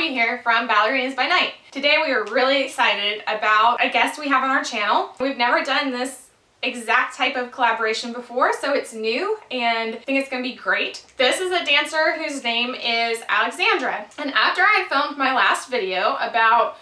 Abby here from Ballerinas by Night. Today we are really excited about a guest we have on our channel. We've never done this exact type of collaboration before, so it's new and I think it's going to be great. This is a dancer whose name is Alexandra. And after I filmed my last video about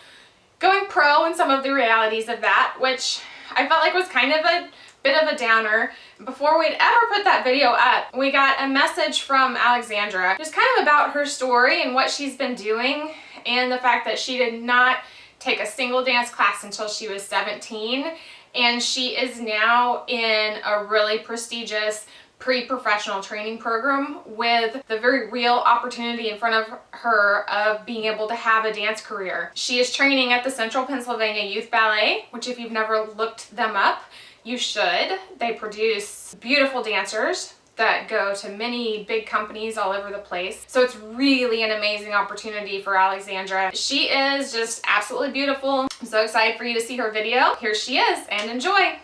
going pro and some of the realities of that, which I felt like was kind of a bit of a downer, before we'd ever put that video up, we got a message from Alexandra just kind of about her story and what she's been doing, and the fact that she did not take a single dance class until she was 17, and she is now in a really prestigious pre-professional training program with the very real opportunity in front of her of being able to have a dance career. She is training at the Central Pennsylvania Youth Ballet, which if you've never looked them up, you should. They produce beautiful dancers that go to many big companies all over the place. So it's really an amazing opportunity for Alexandra. She is just absolutely beautiful. I'm so excited for you to see her video. Here she is, and enjoy.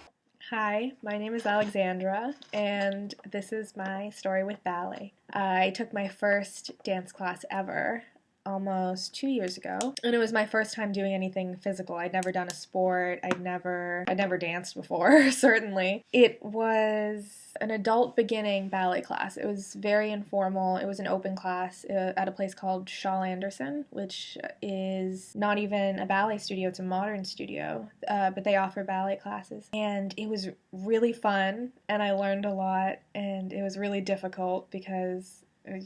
Hi, my name is Alexandra, and this is my story with ballet. I took my first dance class ever almost 2 years ago, and it was my first time doing anything physical. I'd never done a sport. I'd never danced before, certainly. It was an adult beginning ballet class. It was very informal. It was an open class at a place called Shaw Anderson, which is not even a ballet studio, it's a modern studio, but they offer ballet classes. And it was really fun, and I learned a lot, and it was really difficult because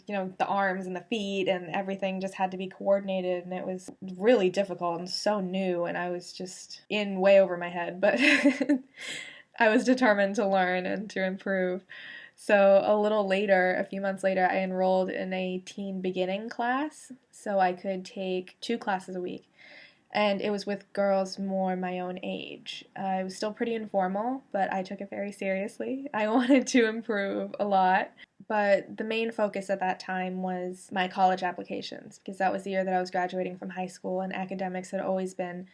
the arms and the feet and everything just had to be coordinated, and it was really difficult and so new, and I was just in way over my head, but I was determined to learn and to improve. So a few months later, I enrolled in a teen beginning class so I could take 2 classes a week. And it was with girls more my own age. It was still pretty informal, but I took it very seriously. I wanted to improve a lot. But the main focus at that time was my college applications, because that was the year that I was graduating from high school, and academics had always been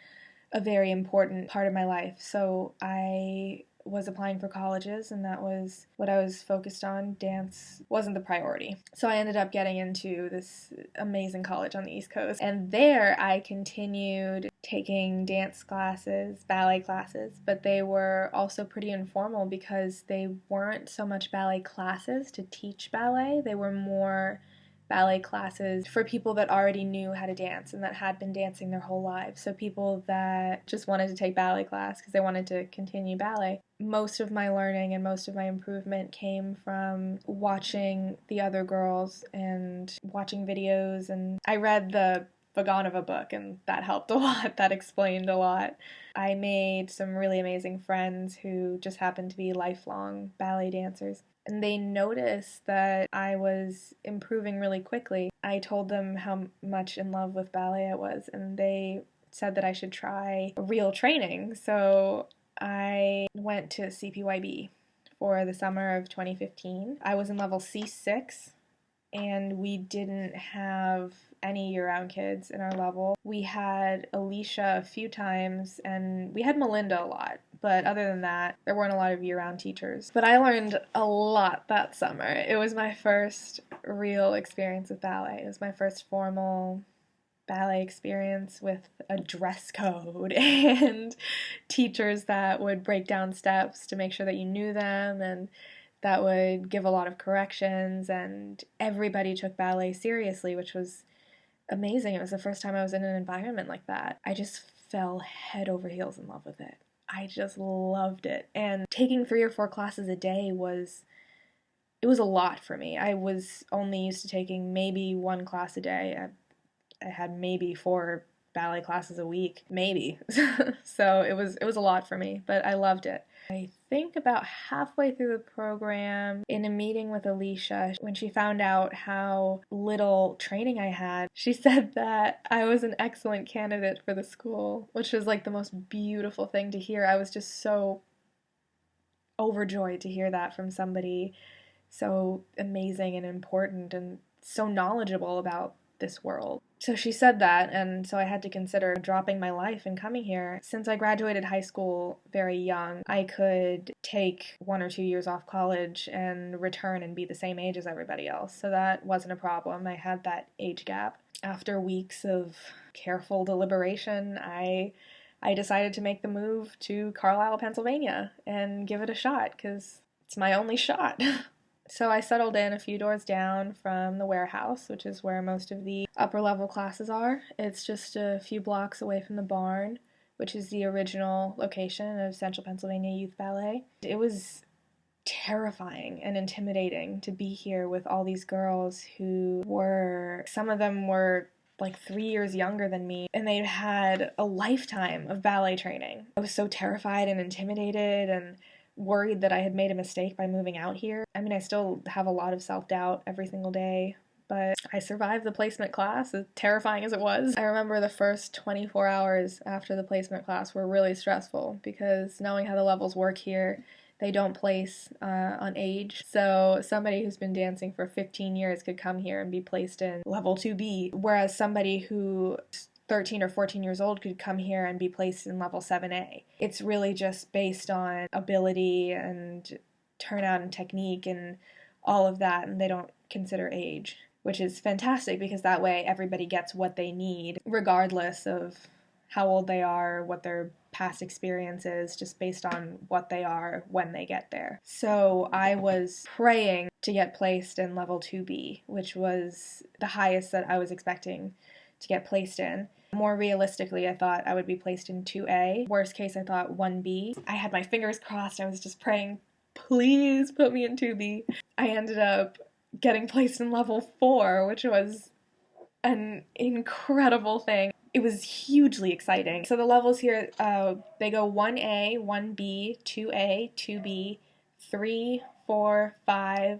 a very important part of my life. So I was applying for colleges, and that was what I was focused on. Dance wasn't the priority. So I ended up getting into this amazing college on the East Coast, and there I continued taking dance classes, ballet classes, but they were also pretty informal because they weren't so much ballet classes to teach ballet. They were more ballet classes for people that already knew how to dance and that had been dancing their whole lives. So people that just wanted to take ballet class because they wanted to continue ballet. Most of my learning and most of my improvement came from watching the other girls and watching videos, and I read the Vaganova book, and that helped a lot. That explained a lot. I made some really amazing friends who just happened to be lifelong ballet dancers, and they noticed that I was improving really quickly. I told them how much in love with ballet I was, and they said that I should try real training. So I went to CPYB for the summer of 2015. I was in level C6, and we didn't have any year-round kids in our level. We had Alicia a few times, and we had Melinda a lot, but other than that, there weren't a lot of year-round teachers. But I learned a lot that summer. It was my first real experience with ballet. It was my first formal ballet experience with a dress code and teachers that would break down steps to make sure that you knew them, and that would give a lot of corrections, and everybody took ballet seriously, which was amazing. It was the first time I was in an environment like that. I just fell head over heels in love with it. I just loved it. And taking 3 or 4 classes a day was a lot for me. I was only used to taking maybe 1 class a day. I had maybe 4 ballet classes a week, maybe. So it was a lot for me, but I loved it. I think about halfway through the program, in a meeting with Alicia, when she found out how little training I had, she said that I was an excellent candidate for the school, which was like the most beautiful thing to hear. I was just so overjoyed to hear that from somebody so amazing and important and so knowledgeable about this world. So she said that, and so I had to consider dropping my life and coming here. Since I graduated high school very young, I could take 1 or 2 years off college and return and be the same age as everybody else. So that wasn't a problem. I had that age gap. After weeks of careful deliberation, I decided to make the move to Carlisle, Pennsylvania and give it a shot because it's my only shot. So I settled in a few doors down from the warehouse, which is where most of the upper level classes are. It's just a few blocks away from the barn, which is the original location of Central Pennsylvania Youth Ballet. It was terrifying and intimidating to be here with all these girls who some of them were like 3 years younger than me, and they'd had a lifetime of ballet training. I was so terrified and intimidated and worried that I had made a mistake by moving out here. I mean, I still have a lot of self-doubt every single day, but I survived the placement class, as terrifying as it was. I remember the first 24 hours after the placement class were really stressful because knowing how the levels work here, they don't place on age. So somebody who's been dancing for 15 years could come here and be placed in level 2B, whereas somebody who 13 or 14 years old could come here and be placed in level 7A. It's really just based on ability and turnout and technique and all of that, and they don't consider age, which is fantastic because that way everybody gets what they need, regardless of how old they are, what their past experience is, just based on what they are when they get there. So I was praying to get placed in level 2B, which was the highest that I was expecting to get placed in. More realistically, I thought I would be placed in 2A. Worst case, I thought 1B. I had my fingers crossed. I was just praying, please put me in 2B. I ended up getting placed in level 4, which was an incredible thing. It was hugely exciting. So the levels here, they go 1A, 1B, 2A, 2B, 3, 4, 5,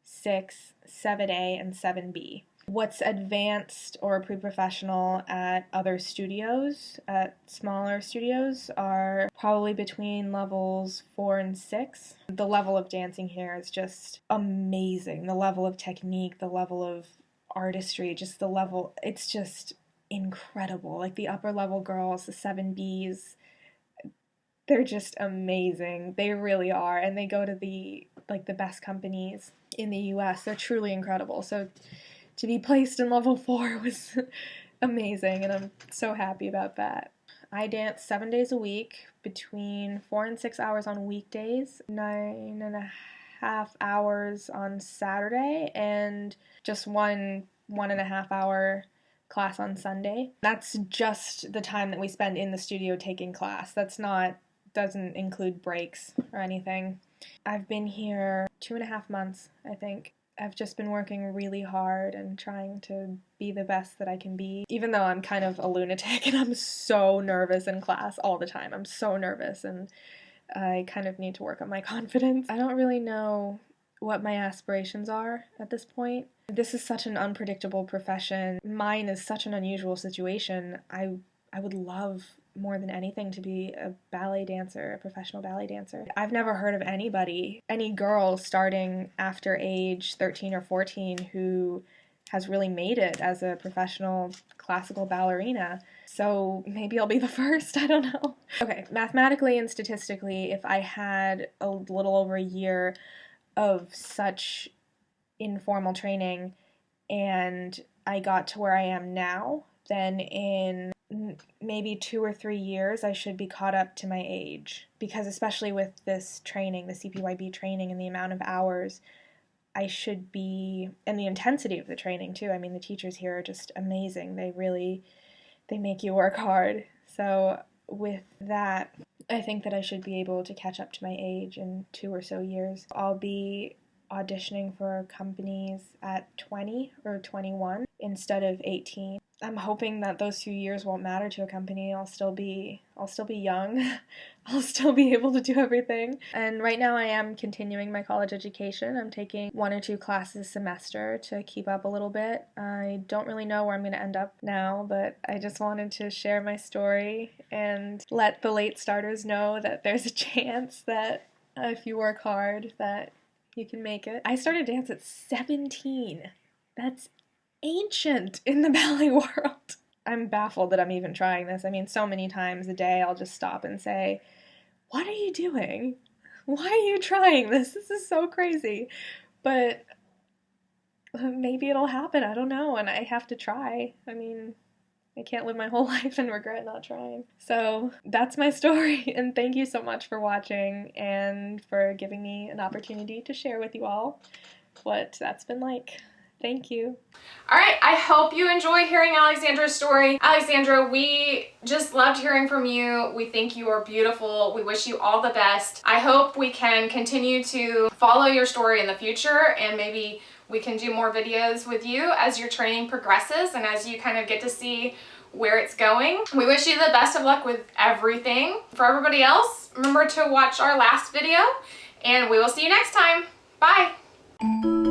6, 7A, and 7B. What's advanced or pre-professional at other studios, at smaller studios, are probably between levels 4 and 6. The level of dancing here is just amazing. The level of technique, the level of artistry, just the level, it's just incredible. Like the upper level girls, the 7Bs, they're just amazing. They really are. And they go to the best companies in the US. They're truly incredible. So to be placed in level 4 was amazing, and I'm so happy about that. I dance 7 days a week, between 4 and 6 hours on weekdays, 9.5 hours on Saturday, and just one 1.5 hour class on Sunday. That's just the time that we spend in the studio taking class. Doesn't include breaks or anything. I've been here 2.5 months, I think. I've just been working really hard and trying to be the best that I can be, even though I'm kind of a lunatic and I'm so nervous in class all the time. I'm so nervous, and I kind of need to work on my confidence. I don't really know what my aspirations are at this point. This is such an unpredictable profession. Mine is such an unusual situation. I would love more than anything to be a ballet dancer, a professional ballet dancer. I've never heard of any girl starting after age 13 or 14 who has really made it as a professional classical ballerina. So maybe I'll be the first, I don't know. Okay, mathematically and statistically, if I had a little over a year of such informal training and I got to where I am now, then in maybe 2 or 3 years I should be caught up to my age, because especially with this training, the CPYB training, and the amount of hours I should be, and the intensity of the training too. I mean, the teachers here are just amazing. They make you work hard. So with that, I think that I should be able to catch up to my age in 2 or so years. I'll be auditioning for companies at 20 or 21 instead of 18. I'm hoping that those few years won't matter to a company. I'll still be young. I'll still be able to do everything. And right now I am continuing my college education. I'm taking 1 or 2 classes a semester to keep up a little bit. I don't really know where I'm going to end up now, but I just wanted to share my story and let the late starters know that there's a chance that if you work hard that you can make it. I started dance at 17. That's ancient in the ballet world. I'm baffled that I'm even trying this. I mean, so many times a day I'll just stop and say, what are you doing? Why are you trying this? This is so crazy. But maybe it'll happen. I don't know. And I have to try. I mean, I can't live my whole life and regret not trying. So that's my story. And thank you so much for watching and for giving me an opportunity to share with you all what that's been like. Thank you. All right, I hope you enjoy hearing Alexandra's story. Alexandra, we just loved hearing from you. We think you are beautiful. We wish you all the best. I hope we can continue to follow your story in the future, and maybe we can do more videos with you as your training progresses and as you kind of get to see where it's going. We wish you the best of luck with everything. For everybody else, remember to watch our last video, and we will see you next time. Bye.